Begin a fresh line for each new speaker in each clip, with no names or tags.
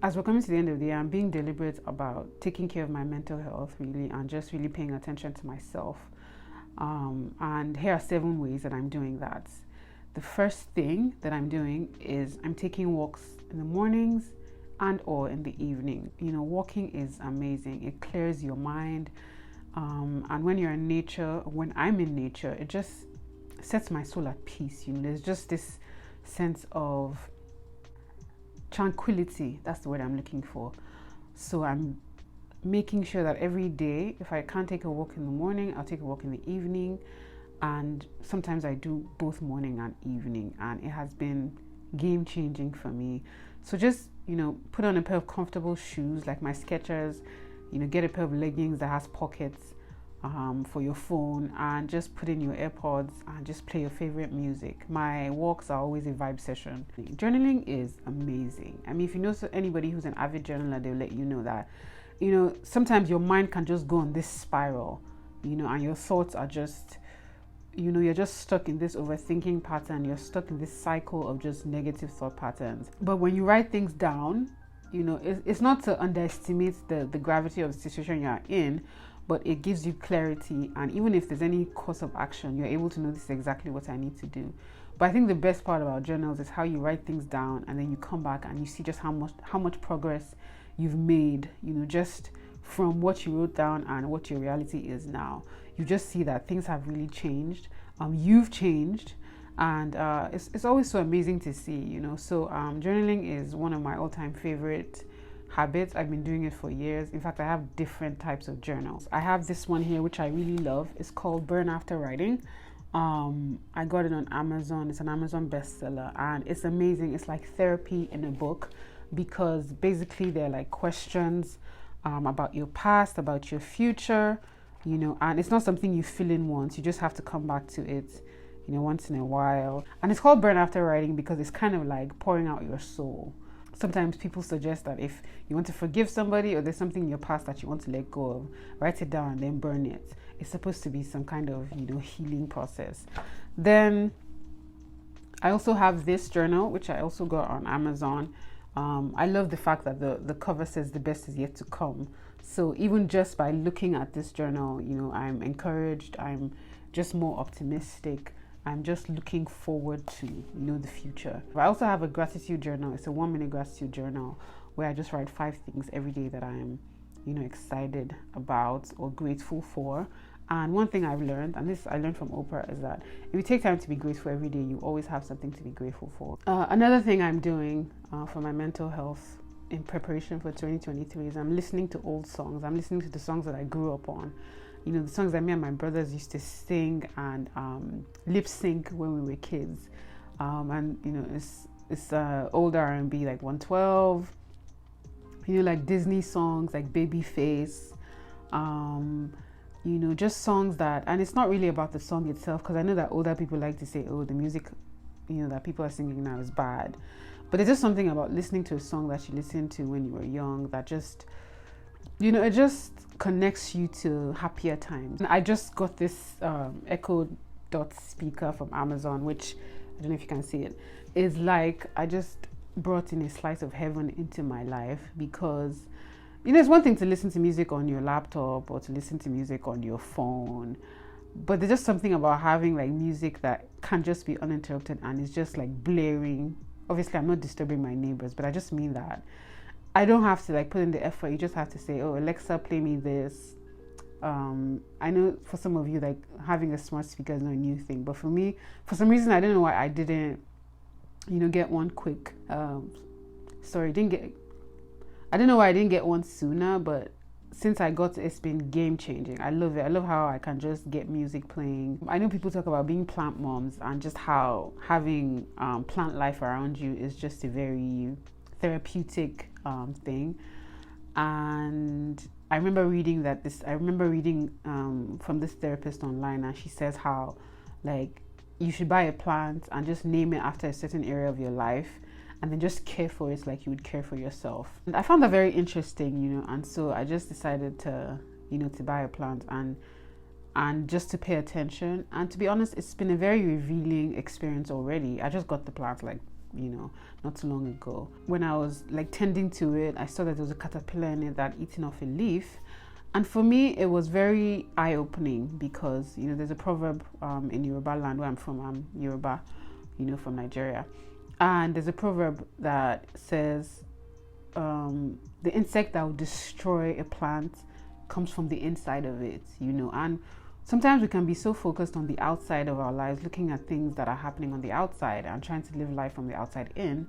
as we're coming to the end of the year, I'm being deliberate about taking care of my mental health really and just really paying attention to myself. And here are 7 ways that I'm doing that. The first thing that I'm doing is I'm taking walks in the mornings and or in the evening. Walking is amazing. It clears your mind. And when you're in nature, when I'm in nature, it just sets my soul at peace. There's just this sense of tranquility. That's the word I'm looking for. So I'm making sure that every day, if I can't take a walk in the morning, I'll take a walk in the evening. And sometimes I do both morning and evening, and it has been game changing for me. So just put on a pair of comfortable shoes like my Skechers, get a pair of leggings that has pockets for your phone, and just put in your AirPods and just play your favorite music. My walks are always a vibe session. Journaling is amazing. I mean, if you know anybody who's an avid journaler, they'll let you know that sometimes your mind can just go on this spiral, and your thoughts are just you're just stuck in this overthinking pattern. You're stuck in this cycle of just negative thought patterns. But when you write things down, it's not to underestimate the gravity of the situation you're in, but it gives you clarity. And even if there's any course of action, you're able to know this is exactly what I need to do. But I think the best part about journals is how you write things down and then you come back and you see just how much progress you've made, just from what you wrote down and what your reality is now. You just see that things have really changed. You've changed, and it's always so amazing to see. So journaling is one of my all-time favorite habits. I've been doing it for years. In fact, I have different types of journals. I have this one here which I really love. It's called Burn After Writing. I got it on Amazon. It's an Amazon bestseller, and it's amazing. It's like therapy in a book, because basically they're like questions about your past, about your future, and it's not something you fill in once. You just have to come back to it, once in a while. And it's called Burn After Writing because it's kind of like pouring out your soul. Sometimes people suggest that if you want to forgive somebody or there's something in your past that you want to let go of, write it down and then burn it. It's supposed to be some kind of, healing process. Then I also have this journal, which I also got on Amazon. I love the fact that the cover says the best is yet to come. So even just by looking at this journal, I'm encouraged. I'm just more optimistic. I'm just looking forward to, the future. I also have a gratitude journal. It's a 1-minute gratitude journal where I just write 5 things every day that I'm, excited about or grateful for. And one thing I've learned, and this I learned from Oprah, is that if you take time to be grateful every day, you always have something to be grateful for. Another thing I'm doing for my mental health in preparation for 2023 is I'm listening to old songs. I'm listening to the songs that I grew up on. The songs that me and my brothers used to sing and lip sync when we were kids. It's older R&B like 112. Like Disney songs like Babyface. Just songs that, and it's not really about the song itself, because I know that older people like to say, oh, the music, that people are singing now is bad. But it's just something about listening to a song that you listened to when you were young that just, it just connects you to happier times. And I just got this Echo Dot speaker from Amazon, which, I don't know if you can see it, is like, I just brought in a slice of heaven into my life, because it's one thing to listen to music on your laptop or to listen to music on your phone, but there's just something about having like music that can just be uninterrupted and it's just like blaring. Obviously, I'm not disturbing my neighbors, but I just mean that I don't have to like put in the effort. You just have to say, oh, Alexa, play me this. I know for some of you, like having a smart speaker is not a new thing, but for me, for some reason, I don't know why I didn't, get one quick. I don't know why I didn't get one sooner, but since I got it, it's been game changing. I love it. I love how I can just get music playing. I know people talk about being plant moms and just how having plant life around you is just a very therapeutic thing. And I remember reading from this therapist online, and she says how like you should buy a plant and just name it after a certain area of your life, and then just care for it like you would care for yourself. And I found that very interesting, and so I just decided to, to buy a plant and just to pay attention. And to be honest, it's been a very revealing experience already. I just got the plant like not too long ago. When I was like tending to it, I saw that there was a caterpillar in it that eaten off a leaf. And for me, it was very eye-opening because, there's a proverb in Yoruba land where I'm from. I'm Yoruba, from Nigeria. And there's a proverb that says, the insect that will destroy a plant comes from the inside of it, and sometimes we can be so focused on the outside of our lives, looking at things that are happening on the outside and trying to live life from the outside in.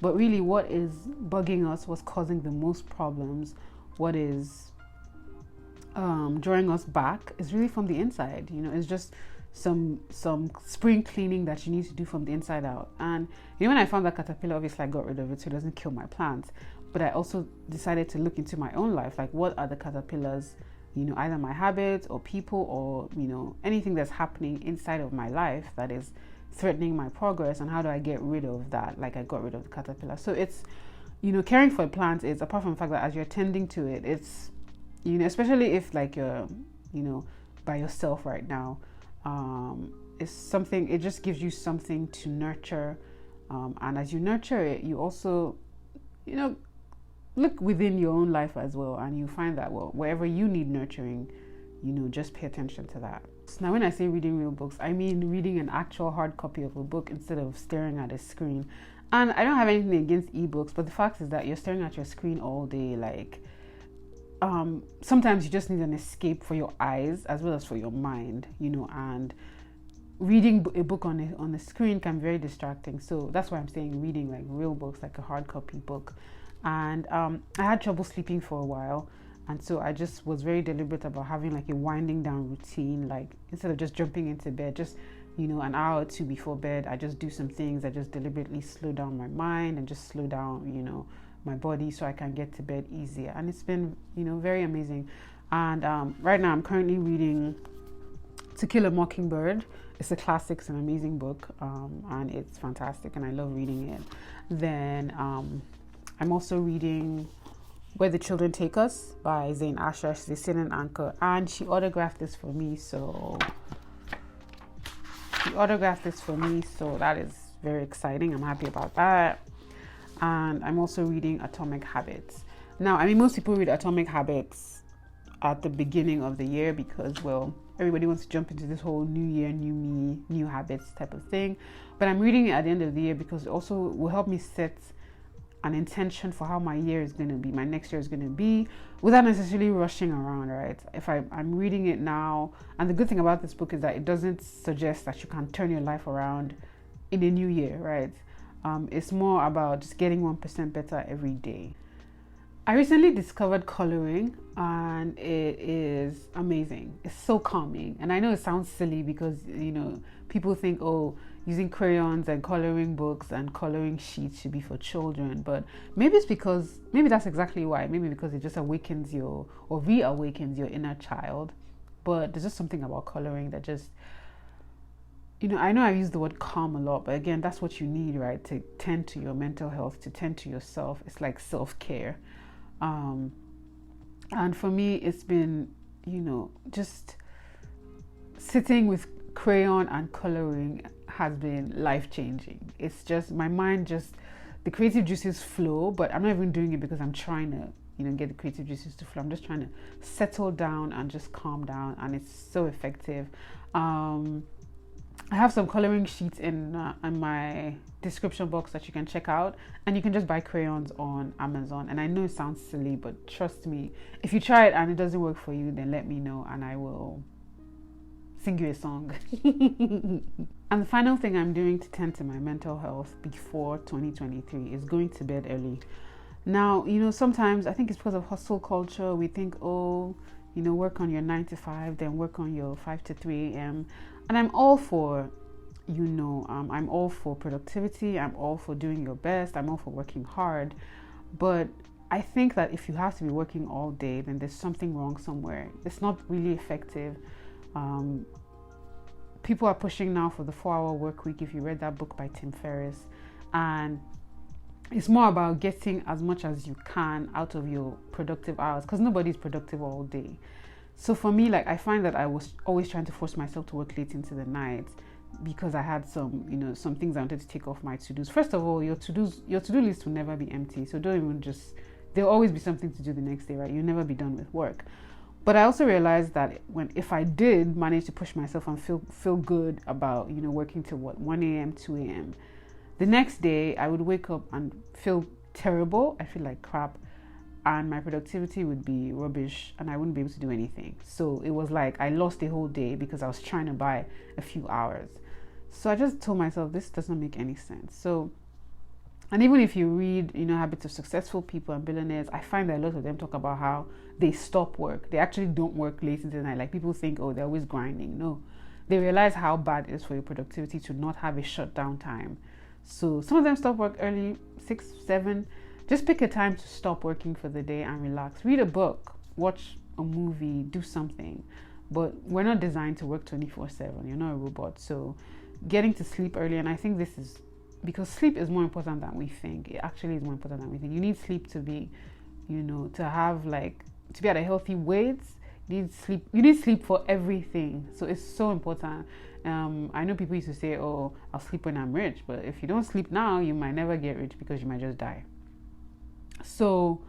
But really, what is bugging us, what's causing the most problems, what is drawing us back is really from the inside. It's just some spring cleaning that you need to do from the inside out. And when I found that caterpillar, obviously I got rid of it so it doesn't kill my plants. But I also decided to look into my own life, like what are the caterpillars, either my habits or people or anything that's happening inside of my life that is threatening my progress, and how do I get rid of that? Like I got rid of the caterpillar. So it's caring for a plant is, apart from the fact that as you're tending to it, it's especially if like you're by yourself right now, it's something, it just gives you something to nurture, and as you nurture it, you also look within your own life as well, and you find that, well, wherever you need nurturing, just pay attention to that. So now when I say reading real books, I mean reading an actual hard copy of a book instead of staring at a screen. And I don't have anything against ebooks, but the fact is that you're staring at your screen all day. Like sometimes you just need an escape for your eyes as well as for your mind, and reading a book on the screen can be very distracting. So that's why I'm saying reading like real books, like a hard copy book. And I had trouble sleeping for a while, and so I just was very deliberate about having like a winding down routine. Like instead of just jumping into bed, just an hour or two before bed, I just do some things. I just deliberately slow down my mind and just slow down my body so I can get to bed easier. And it's been very amazing. And right now I'm currently reading To Kill a Mockingbird. It's a classic, it's an amazing book, and it's fantastic, and I love reading it. Then I'm also reading Where the Children Take Us by Zain Asher. She's a CNN anchor, and she autographed this for me. So that is very exciting. I'm happy about that. And I'm also reading Atomic Habits. Now, I mean, most people read Atomic Habits at the beginning of the year because, well, everybody wants to jump into this whole new year, new me, new habits type of thing. But I'm reading it at the end of the year because it also will help me set an intention for how my year is going to be, my next year is going to be, without necessarily rushing around, right? If I'm reading it now, and the good thing about this book is that it doesn't suggest that you can turn your life around in a new year, right? It's more about just getting 1% better every day. I recently discovered coloring, and it is amazing. It's so calming. And I know it sounds silly because, people think, oh, using crayons and coloring books and coloring sheets should be for children. But maybe that's exactly why. Maybe because it just awakens or reawakens your inner child. But there's just something about coloring that just, I know I've used the word calm a lot, but again, that's what you need, right? To tend to your mental health, to tend to yourself. It's like self-care. And for me, it's been, just sitting with crayon and coloring has been life-changing. It's just, my mind the creative juices flow, but I'm not even doing it because I'm trying to, get the creative juices to flow. I'm just trying to settle down and just calm down, and it's so effective. I have some coloring sheets in my description box that you can check out, and you can just buy crayons on Amazon. And I know it sounds silly, but trust me, if you try it and it doesn't work for you, then let me know and I will sing you a song. And the final thing I'm doing to tend to my mental health before 2023 is going to bed early. Now, sometimes I think it's because of hustle culture. We think, work on your 9 to 5, then work on your 5 to 3 a.m. And I'm all for, I'm all for productivity. I'm all for doing your best. I'm all for working hard. But I think that if you have to be working all day, then there's something wrong somewhere. It's not really effective. People are pushing now for the 4-hour work week, if you read that book by Tim Ferriss. And it's more about getting as much as you can out of your productive hours, because nobody's productive all day. So for me, I find that I was always trying to force myself to work late into the night because I had some things I wanted to take off my to-dos. First of all, your to-do list will never be empty. So don't even just, there'll always be something to do the next day, right? You'll never be done with work. But I also realized that if I did manage to push myself and feel good about, working till 1 a.m., 2 a.m., the next day I would wake up and feel terrible. I feel like crap, and my productivity would be rubbish, and I wouldn't be able to do anything. So it was like I lost a whole day because I was trying to buy a few hours. So I just told myself, this doesn't make any sense. So, and even if you read, Habits of Successful People and Billionaires, I find that a lot of them talk about how they stop work. They actually don't work late into the night. Like, people think, oh, they're always grinding. No, they realize how bad it is for your productivity to not have a shutdown time. So some of them stop work early, 6, 7. Just pick a time to stop working for the day and relax. Read a book, watch a movie, do something. But we're not designed to work 24/7. You're not a robot. So getting to sleep early, and I think this is because sleep is more important than we think. It actually is more important than we think. You need sleep to be, to be at a healthy weight. You need sleep for everything. So it's so important. I know people used to say, oh, I'll sleep when I'm rich. But if you don't sleep now, you might never get rich because you might just die. So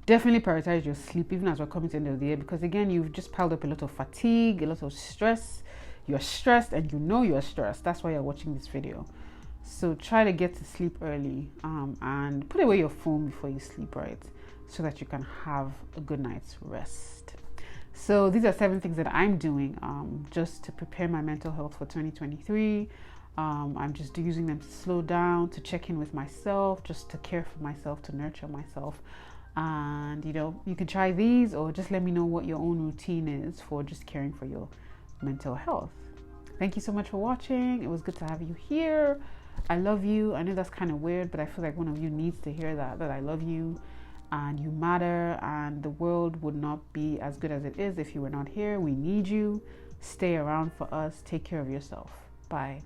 definitely prioritize your sleep, even as we're coming to the end of the year, because again, you've just piled up a lot of fatigue, a lot of stress. You're stressed and you're stressed. That's why you're watching this video. So try to get to sleep early, and put away your phone before you sleep, right? So that you can have a good night's rest. So these are 7 things that I'm doing just to prepare my mental health for 2023. I'm just using them to slow down, to check in with myself, just to care for myself, to nurture myself. And, you can try these, or just let me know what your own routine is for just caring for your mental health. Thank you so much for watching. It was good to have you here. I love you. I know that's kind of weird, but I feel like one of you needs to hear that I love you and you matter, and the world would not be as good as it is if you were not here. We need you. Stay around for us. Take care of yourself. Bye.